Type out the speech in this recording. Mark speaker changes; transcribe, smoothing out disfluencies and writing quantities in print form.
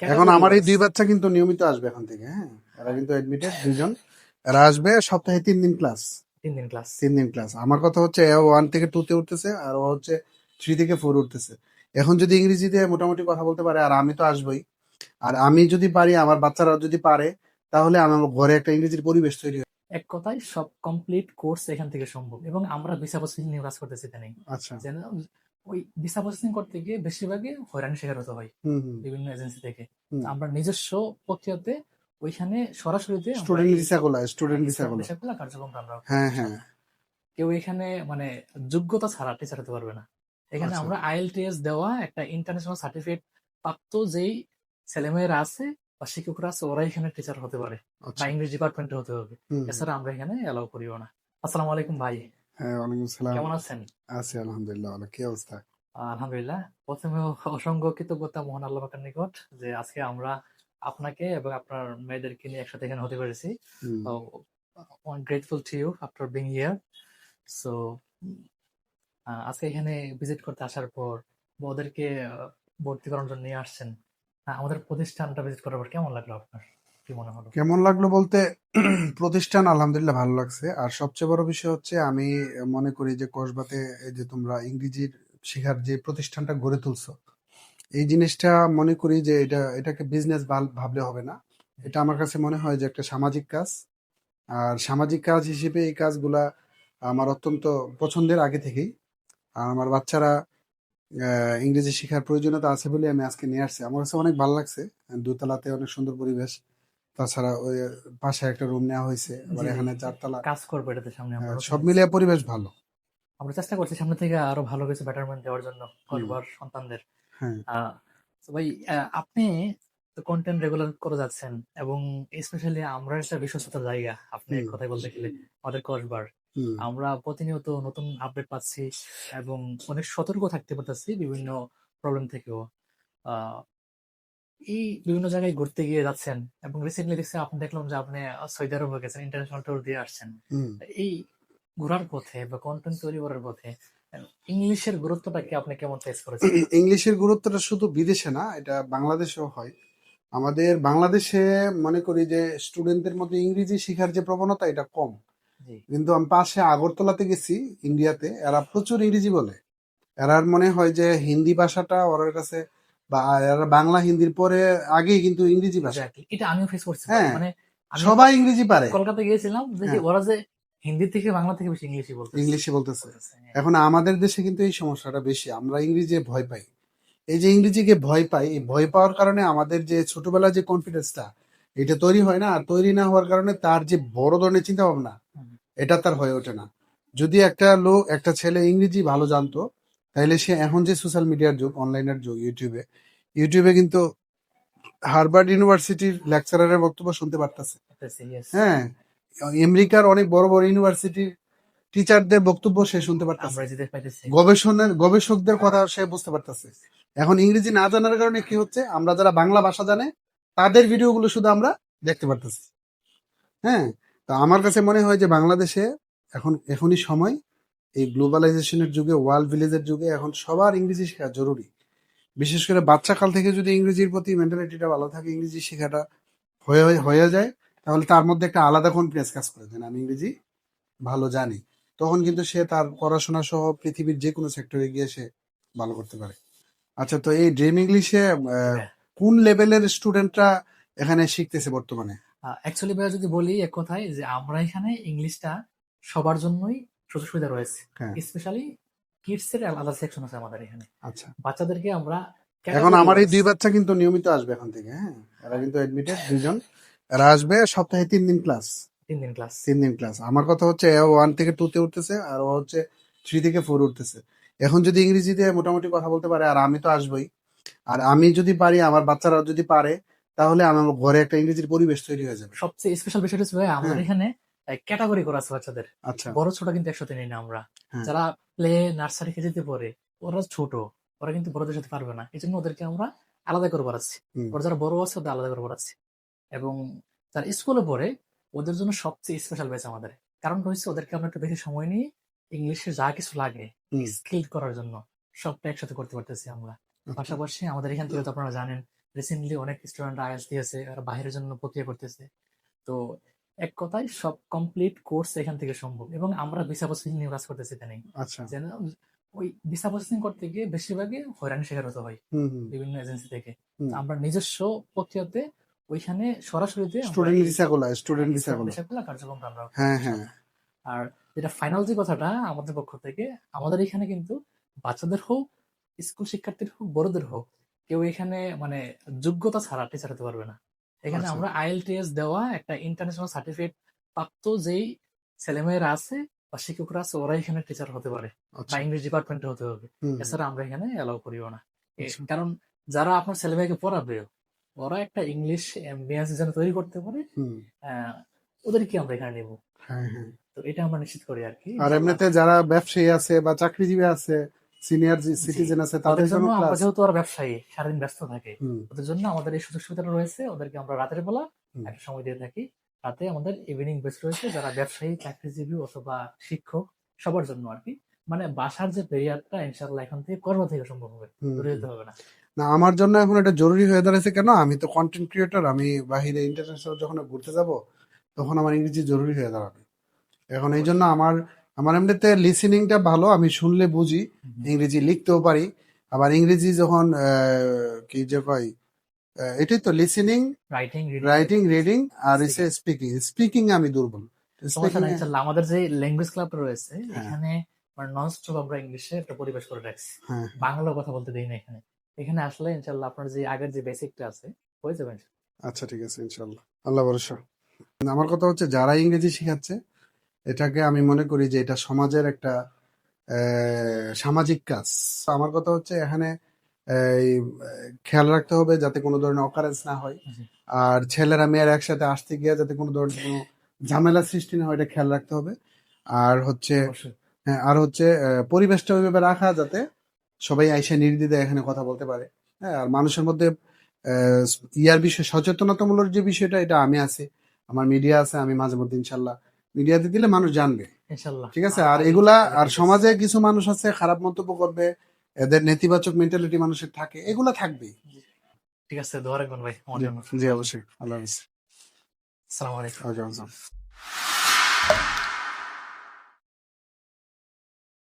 Speaker 1: এখন
Speaker 2: ক্যাটাগরি
Speaker 1: আমার এই
Speaker 2: ওয়াইজ
Speaker 1: 2 বাচ্চা কিন্তু নিয়মিত আসবে এখন থেকে, হ্যাঁ? এরা কিন্তু অ্যাডমিটেড 2 জন। এরা আসবে সপ্তাহে 3 দিন ক্লাস।
Speaker 2: 3 দিন ক্লাস।
Speaker 1: 3 দিন ক্লাস। আমার কথা হচ্ছে ও 1 থেকে 2 তে উঠতেছে আর ও হচ্ছে 3 থেকে 4 উঠতেছে। এখন যদি ইংরেজিতে মোটামুটি কথা বলতে পারে আর আমি তো আসবোই। আর আমি যদি পারি, আমার বাচ্চারা যদি পারে, তাহলে আমার ঘরে একটা ইংরেজির পরিবেশ তৈরি হয়।
Speaker 2: এক কথায় সব কমপ্লিট কোর্স এখান থেকে সম্ভব, এবং আমরা ভিসা প্রসেসিং নিয়ে কাজ করতেছি এখানে।
Speaker 1: আচ্ছা।
Speaker 2: যেন ওই ভিসা প্রসেসিং করতে গিয়ে বেশিরভাগই হয়রানি শিকার হতে হয়
Speaker 1: হুম, হুম,
Speaker 2: বিভিন্ন এজেন্সি থেকে।
Speaker 1: হুম।
Speaker 2: তো আমরা নিজস্ব প্রক্রিয়াতে ওইখানে সরাসরিতে আমরা
Speaker 1: স্টুডেন্ট
Speaker 2: এই
Speaker 1: ভিসাগুলো, স্টুডেন্ট
Speaker 2: স্টুডেন্ট
Speaker 1: ভিসাগুলো।
Speaker 2: বিষয়গুলো কার্যক্রমটা আমরা করবো
Speaker 1: হ্যাঁ, হ্যাঁ।
Speaker 2: ইনশাল্লাহ। কেউ এখানে মানে যোগ্যতা ছাড়া টিচার হতে পারবে না। এখানে
Speaker 1: আচ্ছা,
Speaker 2: আমরা আইএলটিএস দেওয়া একটা ইন্টারন্যাশনাল সার্টিফিকেট প্রাপ্ত যেই ছেলেমেয়েরা আছে বা শিক্ষকরা আছে, ওরা এখানে টিচার হতে পারে বা
Speaker 1: আচ্ছা।
Speaker 2: ইংলিশ ডিপার্টমেন্টে হতে হবে।
Speaker 1: হুম, হুম।
Speaker 2: এছাড়া আমরা এখানে এলাও করিও না। আসসালামু আলাইকুম ভাই,
Speaker 1: হ্যাঁ, ওয়ালাইকুম সালাম।
Speaker 2: কেমন আছেন?
Speaker 1: আছি আলহামদুলিল্লাহ ভালো। কি অবস্থা?
Speaker 2: আলহামদুলিল্লাহ। প্রথমে অসংখ্য কৃতজ্ঞতা মহান আল্লাহ পাকের নিকট যে আজকে আমরা আপনাকে এবং আপনার মেয়েদেরকে নিয়ে একসাথে এখানে হতে পেরেছি।
Speaker 1: Hmm.
Speaker 2: Grateful to you after being here. So আজকে এখানে ভিজিট করতে আসার পর বা ওদেরকে ভর্তি করানোর জন্য নিয়ে আসছেন, আমাদের প্রতিষ্ঠানটা ভিজিট করার পর কেমন লাগলো আপনার? কি মনে হলো?
Speaker 1: কেমন লাগলো বলতে প্রতিষ্ঠান আলহামদুলিল্লাহ ভালো লাগছে। আর সবচেয়ে বড় বিষয় হচ্ছে আমি মনে করি যে কসবাতে এই যে তোমরা ইংরেজির শেখার যে প্রতিষ্ঠানটা গড়ে তুলছো, এই জিনিসটা মনে করি যে এটাকে বিজনেস ভাবলে হবে না। এটা আমার কাছে মনে হয় যে একটা সামাজিক কাজ। আর সামাজিক কাজ হিসেবে এই কাজগুলা আমার অত্যন্ত পছন্দের আগে থেকেই। আর আমার বাচ্চারা ইংরেজি শেখার প্রয়োজনীয়তা আছে বলে আমি আজকে নিয়ে আসছি। আমার কাছে অনেক ভালো লাগছে। দোতলাতে অনেক সুন্দর পরিবেশ। তাছাড়া ওই পাশে একটা রুম নেওয়া হয়েছে। আবার
Speaker 2: জি জি,
Speaker 1: এখানে 4 তলা।
Speaker 2: কাজ করবো এটাতে সামনে আমরা নতুন
Speaker 1: সব
Speaker 2: নিচ্ছি।
Speaker 1: মিলিয়ে পরিবেশ ভালো।
Speaker 2: আমরা চেষ্টা করছি সামনে থেকে আরো ভালো কিছু বেটারমেন্ট দেওয়ার জন্য
Speaker 1: হুম,
Speaker 2: করবার সন্তানদের।
Speaker 1: হ্যাঁ,
Speaker 2: আহ তো ভাই, আপনি তো কন্টেন্ট রেগুলার করে যাচ্ছেন, এবং স্পেশালি আমরা একটা বিশ্বস্ততার জায়গা, আপনি এক
Speaker 1: হুম,
Speaker 2: কথায় বলতে গেলে আমাদের কসবার
Speaker 1: হুম,
Speaker 2: আমরা প্রতিনিয়ত নতুন আপডেট পাচ্ছি এবং অনেক সতর্ক থাকতে পারতেছি বিভিন্ন প্রবলেম থেকেও। আহ এই বিভিন্ন জায়গায় ঘুরতে গিয়ে যাচ্ছেন, এবং রিসেন্টলি দেখছি আপনি, দেখলাম যে আপনি সৌদি আরবে গেছেন, ইন্টারন্যাশনাল ট্যুর দিয়ে আসছেন।
Speaker 1: হুম।
Speaker 2: এই ঘোরার পথে বা কন্টেন্ট তৈরি করার পথে ইংলিশের গুরুত্বটা কি আপনি কেমন ফেস করেছেন?
Speaker 1: ইংলিশের গুরুত্বটা শুধু বিদেশে না, এটা বাংলাদেশেও হয়। আমাদের বাংলাদেশে মনে করি যে স্টুডেন্টদের মধ্যে ইংরেজি শেখার যে প্রবণতা এটা কম।
Speaker 2: জি
Speaker 1: কিন্তু আমি পাশে আগরতলাতে গেছি, ইন্ডিয়াতে, এরা প্রচুর ইংরেজি বলে। এরার মনে হয় যে হিন্দি ভাষাটা ওর কাছে, বা এরা বাংলা হিন্দির পরে আগেই কিন্তু ইংরেজি ভাষা।
Speaker 2: এক্স্যাক্টলি, এটা আমিও ফেস করছি ভাই।
Speaker 1: হ্যাঁ,
Speaker 2: মানে আমি
Speaker 1: সবাই ইংরেজি পারে।
Speaker 2: কলকাতা গিয়েছিলাম, দেখি
Speaker 1: হ্যাঁ,
Speaker 2: ওরা যে হিন্দি থেকে বাংলা থেকে বেশি ইংলিশই বলতেছে
Speaker 1: ইংলিশে বলতেছে।
Speaker 2: বলতেছে হ্যাঁ।
Speaker 1: এখন আমাদের দেশে কিন্তু এই সমস্যাটা বেশি, আমরা ইংরেজি ভয় পাই। এই যে ইংরেজিকে ভয় পাই, এই ভয় পাওয়ার কারণে আমাদের যে ছোটবেলায় যে কনফিডেন্সটা, এটা তৈরি হয় না। আর তৈরি না হওয়ার কারণে তার যে বড় ধরনের চিন্তা ভাবনা,
Speaker 2: হুম,
Speaker 1: এটা তার হয়ে ওঠে না। যদি একটা ছেলে ইংরেজি ভালো জানতো, তাহলে সে এখন যে সোশ্যাল মিডিয়ার যুগ, অনলাইনের যুগ, ইউটিউবে ইউটিউবে কিন্তু হার্ভার্ড ইউনিভার্সিটির লেকচারারের বক্তব্য শুনতে পারতেছে।
Speaker 2: বলতেছে ইয়েস।
Speaker 1: হ্যাঁ, আমেরিকার অনেক বড় বড় ইউনিভার্সিটির টিচারদের বক্তব্য সে শুনতে পারতেছে।
Speaker 2: আমরা যেতে পাইতেছি।
Speaker 1: গবেষকদের কথা সে বুঝতে পারতেছে। এখন ইংরেজি না জানার কারণে কি হচ্ছে, আমরা যারা বাংলা ভাষা জানে তাদের ভিডিওগুলো শুধু আমরা দেখতে পারতেছি। হ্যাঁ, তো আমার কাছে মনে হয় যে বাংলাদেশে এখনই সময়, এই গ্লোবালাইজেশনের যুগে, ওয়ার্ল্ড ভিলেজের যুগে এখন সবার ইংরেজি শেখা জরুরি। বিশেষ করে বাচ্চা কাল থেকে যদি ইংরেজির প্রতি মেন্টালিটিটা ভালো থাকে, ইংরেজি শেখাটা হয়ে যায়, তাহলে তার মধ্যে একটা আলাদা কনফিডেন্স কাজ করে, যে না, আমি ইংরেজি ভালো জানি। তখন কিন্তু সে তার পড়াশোনা সহ পৃথিবীর যে কোনো সেক্টরে গিয়ে সে ভালো করতে পারে। আচ্ছা, তো এই ড্রিম ইংলিশে
Speaker 2: জি ভাইয়া।
Speaker 1: কোন লেভেলের স্টুডেন্টরা এখানে শিখতেছে বর্তমানে?
Speaker 2: অ্যাকচুয়ালি ভাইয়া, যদি বলি এক কথায় যে আমরা এখানে ইংলিশটা সবার জন্যই সুযোগ সুবিধা রয়েছে।
Speaker 1: হ্যাঁ,
Speaker 2: স্পেশালি কিডস এর আলাদা সেকশন আছে আমাদের এখানে।
Speaker 1: আচ্ছা।
Speaker 2: বাচ্চাদেরকে আমরা
Speaker 1: এখন
Speaker 2: ক্যাটাগরি
Speaker 1: আমার এই
Speaker 2: ওয়াইজ
Speaker 1: 2 বাচ্চা কিন্তু নিয়মিত আসবে এখন থেকে, হ্যাঁ? এরা কিন্তু অ্যাডমিটেড 2 জন। এরা আসবে সপ্তাহে 3 দিন ক্লাস।
Speaker 2: 3 দিন ক্লাস।
Speaker 1: 3 দিন ক্লাস। আমার কথা হচ্ছে ও 1 থেকে 2 তে উঠতেছে আর ও হচ্ছে 3 থেকে 4 উঠতেছে। এখন যদি ইংরেজিতে মোটামুটি কথা বলতে পারে আর আমি তো আসবোই। আর আমি যদি পারি, আমার বাচ্চারা যদি পারে, তাহলে আমার ঘরে একটা ইংরেজির পরিবেশ তৈরি হয়ে যাবে।
Speaker 2: সবচেয়ে স্পেশাল বিষয়টা হচ্ছে ভাই, আমাদের
Speaker 1: হ্যাঁ,
Speaker 2: এখানে ক্যাটাগরি করা আছে বাচ্চাদের।
Speaker 1: আচ্ছা।
Speaker 2: বড় ছোট কিন্তু একসাথে নেই না আমরা।
Speaker 1: হ্যাঁ,
Speaker 2: যারা প্লে নার্সারি কেজিতে পড়ে, ওরা ছোট, ওরা কিন্তু বড়দের সাথে পারবে না, এই জন্য ওদেরকে আমরা আলাদা করে পড়াচ্ছি।
Speaker 1: হুম,
Speaker 2: ওরা যারা বড় আছে ওদের আলাদা করে পড়াচ্ছি, এবং যারা স্কুলে পড়ে ওদের জন্য সবচেয়ে স্পেশাল ব্যাচ আমাদের। কারণটা হচ্ছে ওদেরকে আমরা একটু বেশি সময় নিয়ে ইংলিশে যা কিছু লাগে
Speaker 1: হুম,
Speaker 2: স্কিল করার জন্য সবটা একসাথে করতে পারতেছি আমরা।
Speaker 1: আচ্ছা।
Speaker 2: পাশাপাশি আমাদের এখান থেকে তো আপনারা জানেন রিসেন্টলি অনেক স্টুডেন্ট আইএলটিএস দিয়েছে, আর বাইরের জন্য প্রক্রিয়া করতেছে। তো এক কথায় সব কমপ্লিট কোর্স এখান থেকে সম্ভব, এবং আমরা ভিসা প্রসেসিং নিয়ে কাজ করতেছি এখানে।
Speaker 1: আচ্ছা।
Speaker 2: যেন ওই ভিসা প্রসেসিং করতে গিয়ে বেশিরভাগই হয়রানি শিকার হতে হয়
Speaker 1: হুম হুম
Speaker 2: বিভিন্ন এজেন্সি থেকে।
Speaker 1: হুম।
Speaker 2: তো আমরা নিজস্ব প্রক্রিয়াতে ওইখানে সরাসরিতে আমরা
Speaker 1: স্টুডেন্ট
Speaker 2: এই
Speaker 1: ভিসাগুলো, স্টুডেন্ট ভিসাগুলো।
Speaker 2: বিষয়গুলো কার্যক্রমটা আমরা
Speaker 1: হ্যাঁ
Speaker 2: করবো
Speaker 1: হ্যাঁ।
Speaker 2: ইনশাআল্লাহ। আর যেটা ফাইনাল যে কথাটা আমাদের পক্ষ থেকে, আমাদের এখানে কিন্তু বাচ্চাদের হোক, স্কুল শিক্ষার্থীর হোক, বড়দের হোক, কেউ এখানে মানে যোগ্যতা ছাড়া টিচার হতে পারবে না। এখানে
Speaker 1: আচ্ছা
Speaker 2: আমরা আইএলটিএস দেওয়া একটা ইন্টারন্যাশনাল সার্টিফিকেট প্রাপ্ত যেই ছেলেমেয়েরা আছে বা শিক্ষকরা আছে, ওরা এখানে টিচার হতে পারে বা
Speaker 1: আচ্ছা।
Speaker 2: ইংলিশ ডিপার্টমেন্টে হতে হবে।
Speaker 1: হুম
Speaker 2: এছাড়া আমরা এখানে অ্যালাউ করিও না।
Speaker 1: আচ্ছা।
Speaker 2: কারণ যারা আপনার ছেলেমেয়েকে পড়াবে, ওরা একটা ইংলিশ এমবিএস যেন তৈরি করতে পারে,
Speaker 1: হুম।
Speaker 2: আহ, ওদেরকে আমরা এখানে নেব।
Speaker 1: হ্যাঁ হ্যাঁ।
Speaker 2: তো এটা আমরা নিশ্চিত করি আর কি
Speaker 1: আর
Speaker 2: ইনশাআল্লাহ।
Speaker 1: এমনিতে যারা ব্যবসায়ী আছে বা চাকরিজীবী আছে, সিনিয়র
Speaker 2: জি,
Speaker 1: সিটিজেন আছে,
Speaker 2: ওদের
Speaker 1: তাদের
Speaker 2: জন্য
Speaker 1: জন্য
Speaker 2: আমরা
Speaker 1: ক্লাস।
Speaker 2: যেহেতু ওরা ব্যবসায়ী সারাদিন ব্যস্ত থাকে,
Speaker 1: হুম
Speaker 2: ওদের জন্য আমাদের এই সুযোগ সুবিধাটা রয়েছে। ওদেরকে আমরা রাতের বেলা
Speaker 1: হুম।
Speaker 2: একটা সময় দিয়ে থাকি। রাতে আমাদের ইভিনিং বেস রয়েছে, যারা ব্যবসায়ী, চাকরিজীবী অথবা শিক্ষক, সবার জন্য আর কি। মানে বাসার যে পেরিয়ারটা ইনশাআল্লাহ এখান থেকে কর্ম থেকে সম্ভব হবে,
Speaker 1: হুম
Speaker 2: দূরে
Speaker 1: হুম।
Speaker 2: যেতে হবে না।
Speaker 1: না, আমার জন্য এখন এটা জরুরি হয়ে দাঁড়াচ্ছে। কেন? আমি তো কন্টেন্ট ক্রিয়েটর, আমি বাহিরে ইন্টারন্যাশনাল যখন ঘুরতে যাব, তখন আমার ইংরেজি জরুরি হয়ে দাঁড়াবে। এখন এই জন্য আমার আমার এমনিতে লিসেনিংটা ভালো, আমি শুনলে বুঝি,
Speaker 2: হুম।
Speaker 1: ইংরেজি লিখতেও পারি। আবার ইংরেজি যখন কি যে কয়, এটাই তো লিসেনিং,
Speaker 2: রাইটিং,
Speaker 1: রাইটিং, রিডিং, আর এসে
Speaker 2: স্পিকিং।
Speaker 1: স্পিকিং। স্পিকিং আমি দুর্বল।
Speaker 2: সমস্যা
Speaker 1: স্পিকিং
Speaker 2: নাই ইনশাআল্লাহ। আমাদের যে ল্যাঙ্গুয়েজ ক্লাবটা রয়েছে
Speaker 1: হ্যাঁ
Speaker 2: এখানে মানে নন স্টপ আমরা ইংলিশে একটা পরিবেশ করে রাখছি,
Speaker 1: হ্যাঁ।
Speaker 2: বাংলা কথা বলতে দেই না এখানে। এখানে আসলে ইনশাআল্লাহ আপনার যে আগের যে বেসিকটা আছে হয়ে যাবে ইনশাআল্লাহ।
Speaker 1: আচ্ছা ঠিক আছে, ইনশাল্লাহ, আল্লাহ ভরসা। আমার কথা হচ্ছে, যারা ইংরেজি শিখাচ্ছে, এটাকে আমি মনে করি যে এটা সমাজের একটা সামাজিক কাজ। আমার কথা হচ্ছে এখানে এই, খেয়াল রাখতে হবে যাতে কোনো ধরনের অকারেন্স না হয়।
Speaker 2: জি,
Speaker 1: আর ছেলেরা মেয়েরা একসাথে আসতে গিয়ে যাতে কোনো ধরনের কোনো ঝামেলা সৃষ্টি না হয়, এটা খেয়াল রাখতে হবে। আর হচ্ছে
Speaker 2: অবশ্যই।
Speaker 1: হ্যাঁ, আর হচ্ছে পরিবেশটা ওইভাবে রাখা যাতে সবাই আইসা নির্দ্বিধায় এখানে কথা বলতে পারে। হ্যাঁ, আর মানুষের মধ্যে ইয়ার বিষয়ে সচেতনতামূলক যে বিষয়টা, এটা আমি আছি, আমার মিডিয়া আছে, আমি মাঝে মধ্যে ইনশাল্লাহ মিডিয়াতে দিলে মানুষ জানবে।
Speaker 2: ইনশাআল্লাহ
Speaker 1: ঠিক আছে। আর
Speaker 2: আগে
Speaker 1: এগুলা, আর
Speaker 2: ঠিক আছে।
Speaker 1: সমাজে কিছু মানুষ আছে খারাপ মন্তব্য করবে, এদের নেতিবাচক মেন্টালিটি মানুষের থাকে, এগুলা থাকবেই।
Speaker 2: ঠিক আছে, দোয়া রাখবেন ভাই আমার
Speaker 1: জি
Speaker 2: জন্য।
Speaker 1: জি, অবশ্যই। আল্লাহ হাফিজ।
Speaker 2: আসসালামু আলাইকুম।
Speaker 1: ওয়ালাইকুম আসসালাম।